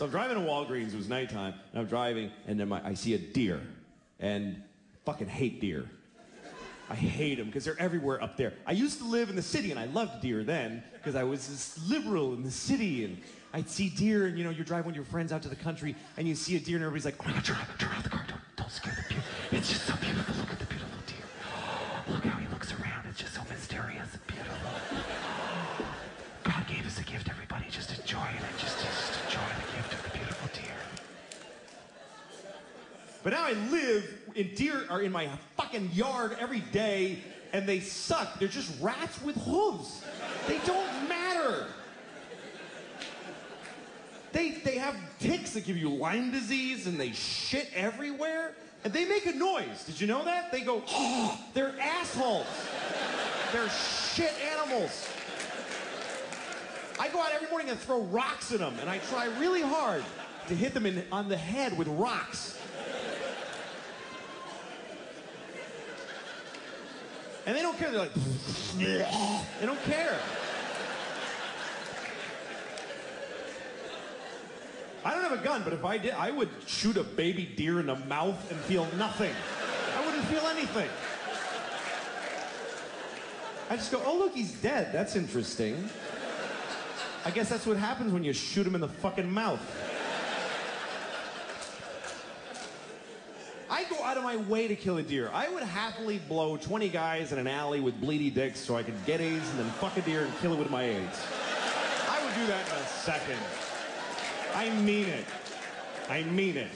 So I'm driving to Walgreens, it was nighttime, and I'm driving, and then I see a deer. And fucking hate deer. I hate them because they're everywhere up there. I used to live in the city, and I loved deer then because I was this liberal in the city, and I'd see deer, and you know, you drive with your friends out to the country, and you see a deer, and everybody's like, oh my God, turn out the car, don't scare the deer. It's just so beautiful. Look at the beautiful deer. Look how he looks around. It's just so mysterious and beautiful. God gave us a gift, everybody. Just enjoy it, and just enjoy the gift of the beautiful deer. But now I live, and deer are in my fucking yard every day, and they suck. They're just rats with hooves. They don't matter. They have ticks that give you Lyme disease, and they shit everywhere, and they make a noise. Did you know that? They go, oh, they're assholes. They're shit animals. I go out every morning and throw rocks at them, and I try really hard to hit them on the head with rocks. And they don't care. They're like, they don't care. I don't have a gun, but if I did, I would shoot a baby deer in the mouth and feel nothing. I wouldn't feel anything. I just go, oh, look, he's dead. That's interesting. I guess that's what happens when you shoot him in the fucking mouth. I go out of my way to kill a deer. I would happily blow 20 guys in an alley with bleedy dicks so I could get AIDS and then fuck a deer and kill it with my AIDS. I would do that in a second. I mean it. I mean it.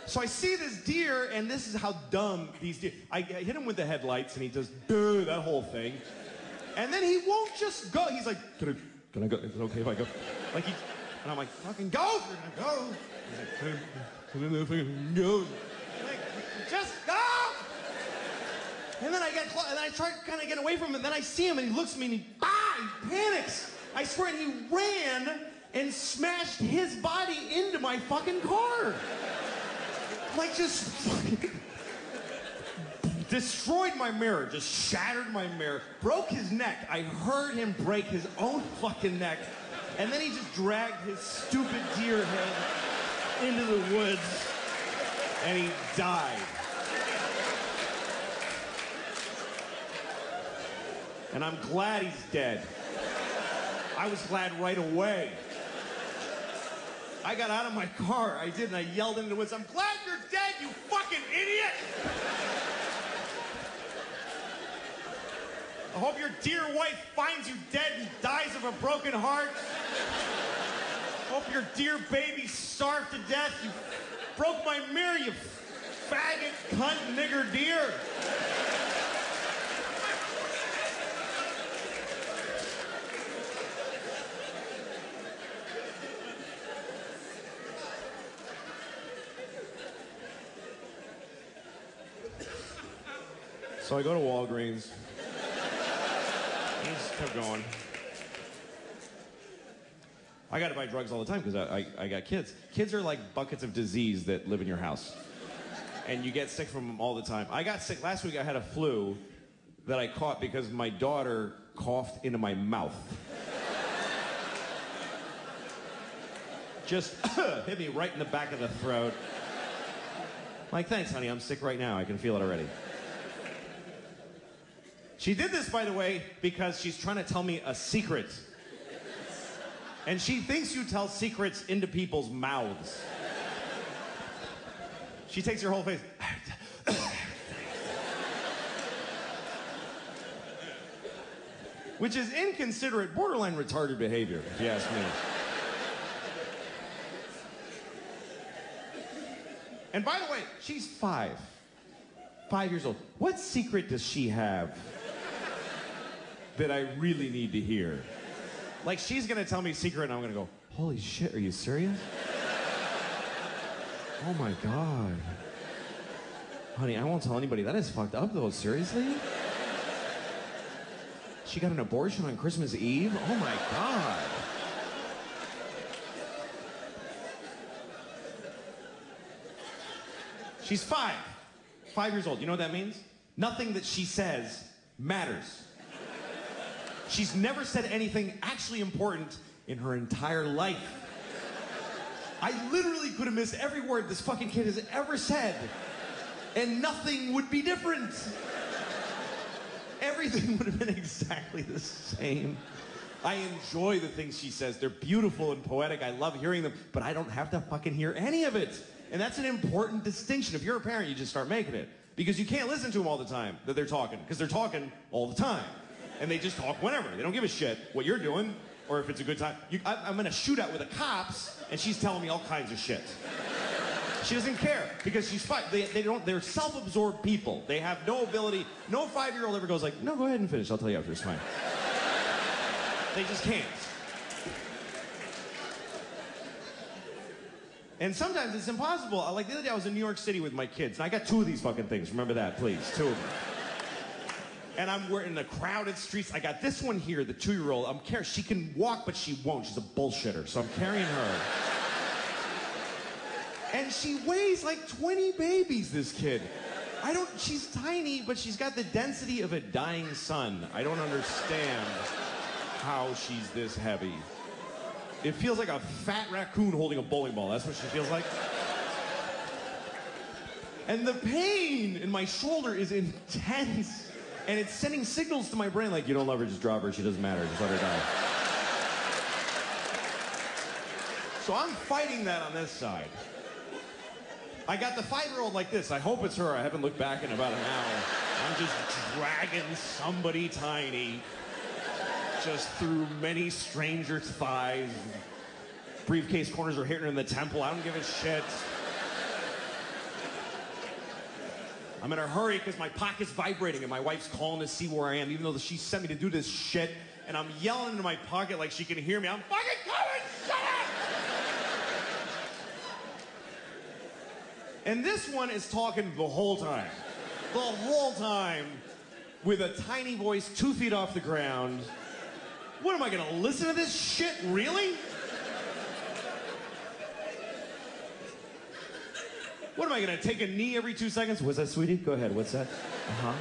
So I see this deer, and this is how dumb these deer... I hit him with the headlights, and he does, duh, that whole thing. And then he won't just go. He's like, can I go? Is it okay if I go? Like he, and I'm like, fucking go! You're gonna go! He's like, go! Like, just go! And then I get close, and then I try to kind of get away from him, and then I see him, and he looks at me, and he panics. I swear, and he ran and smashed his body into my fucking car. Like, just fucking destroyed my mirror, just shattered my mirror, broke his neck. I heard him break his own fucking neck, and then he just dragged his stupid deer head into the woods, and he died. And I'm glad he's dead. I was glad right away. I got out of my car, I did, and I yelled into the woods, I'm glad you're dead, you fucking idiot! I hope your dear wife finds you dead and dies of a broken heart. I hope your dear baby starved to death. You broke my mirror, you faggot, cunt, nigger deer. So I go to Walgreens. I just kept going. I gotta buy drugs all the time because I got kids. Kids are like buckets of disease that live in your house. And you get sick from them all the time. I got sick last week. I had a flu that I caught because my daughter coughed into my mouth. Just hit me right in the back of the throat. Like, thanks, honey, I'm sick right now. I can feel it already. She did this, by the way, because she's trying to tell me a secret. And she thinks you tell secrets into people's mouths. She takes her whole face. Which is inconsiderate, borderline retarded behavior, if you ask me. And by the way, she's 5 years old. What secret does she have that I really need to hear? Like, she's gonna tell me a secret and I'm gonna go, holy shit, are you serious? Oh my God. Honey, I won't tell anybody. That is fucked up though, seriously? She got an abortion on Christmas Eve? Oh my God. She's 5 years old. You know what that means? Nothing that she says matters. She's never said anything actually important in her entire life. I literally could have missed every word this fucking kid has ever said, and nothing would be different. Everything would have been exactly the same. I enjoy the things she says. They're beautiful and poetic. I love hearing them, but I don't have to fucking hear any of it. And that's an important distinction. If you're a parent, you just start making it. Because you can't listen to them all the time that they're talking, because they're talking all the time. And they just talk whenever. They don't give a shit what you're doing or if it's a good time. I'm in a shootout with the cops, and she's telling me all kinds of shit. She doesn't care because she's fine. They're self-absorbed people. They have no ability. No 5-year-old ever goes like, no, go ahead and finish. I'll tell you after. It's fine. They just can't. And sometimes it's impossible. Like the other day, I was in New York City with my kids, and I got 2 of these fucking things. Remember that, please. 2 of them. And we're in the crowded streets. I got this one here, the 2-year-old. She can walk, but she won't. She's a bullshitter, so I'm carrying her. And she weighs like 20 babies, this kid. She's tiny, but she's got the density of a dying sun. I don't understand how she's this heavy. It feels like a fat raccoon holding a bowling ball. That's what she feels like. And the pain in my shoulder is intense. And it's sending signals to my brain like, you don't love her, just drop her. She doesn't matter. Just let her die. So I'm fighting that on this side. I got the 5-year-old like this. I hope it's her. I haven't looked back in about an hour. I'm just dragging somebody tiny just through many strangers' thighs. Briefcase corners are hitting her in the temple. I don't give a shit. I'm in a hurry because my pocket's vibrating and my wife's calling to see where I am, even though she sent me to do this shit. And I'm yelling into my pocket like she can hear me. I'm fucking coming! Shut up! And this one is talking the whole time. The whole time. With a tiny voice 2 feet off the ground. What, am I gonna listen to this shit? Really? What, am I gonna take a knee every 2 seconds? What's that, sweetie? Go ahead, what's that? Uh-huh.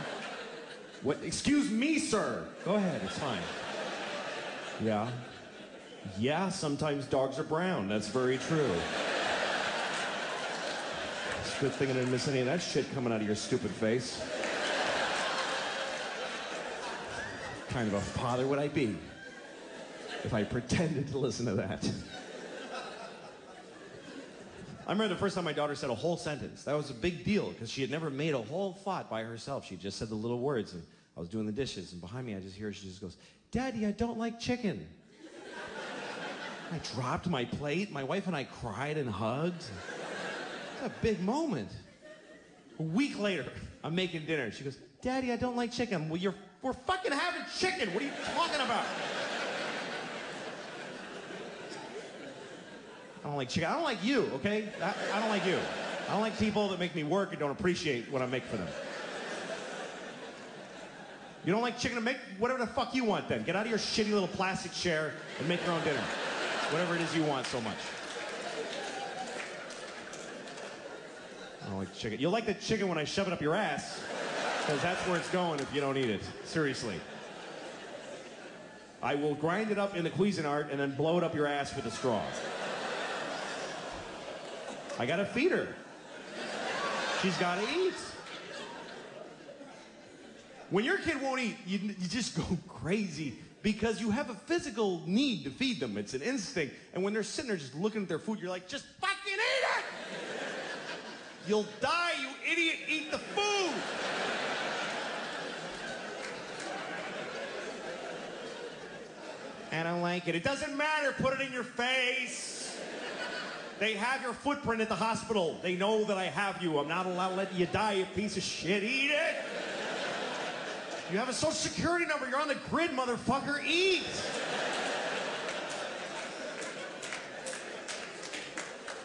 What, excuse me, sir. Go ahead, it's fine. Yeah. Yeah, sometimes dogs are brown. That's very true. It's a good thing I didn't miss any of that shit coming out of your stupid face. What kind of a father would I be if I pretended to listen to that? I remember the first time my daughter said a whole sentence. That was a big deal because she had never made a whole thought by herself. She just said the little words, and I was doing the dishes, and behind me I just hear her, she just goes, Daddy, I don't like chicken. I dropped my plate. My wife and I cried and hugged. It's a big moment. A week later, I'm making dinner. She goes, Daddy, I don't like chicken. Well, we're fucking having chicken. What are you talking about? I don't like chicken. I don't like you, okay? I don't like you. I don't like people that make me work and don't appreciate what I make for them. You don't like chicken? Make whatever the fuck you want then. Get out of your shitty little plastic chair and make your own dinner. Whatever it is you want so much. I don't like chicken. You'll like the chicken when I shove it up your ass, because that's where it's going if you don't eat it. Seriously. I will grind it up in the Cuisinart and then blow it up your ass with a straw. I gotta feed her. She's gotta eat. When your kid won't eat, you just go crazy because you have a physical need to feed them. It's an instinct. And when they're sitting there just looking at their food, you're like, just fucking eat it! You'll die, you idiot. Eat the food. I don't like it. It doesn't matter. Put it in your face. They have your footprint at the hospital. They know that I have you. I'm not allowed to let you die, you piece of shit. Eat it. You have a social security number. You're on the grid, motherfucker. Eat.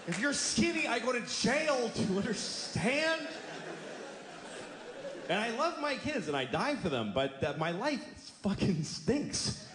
If you're skinny, I go to jail. Do you understand? And I love my kids and I die for them, but my life fucking stinks.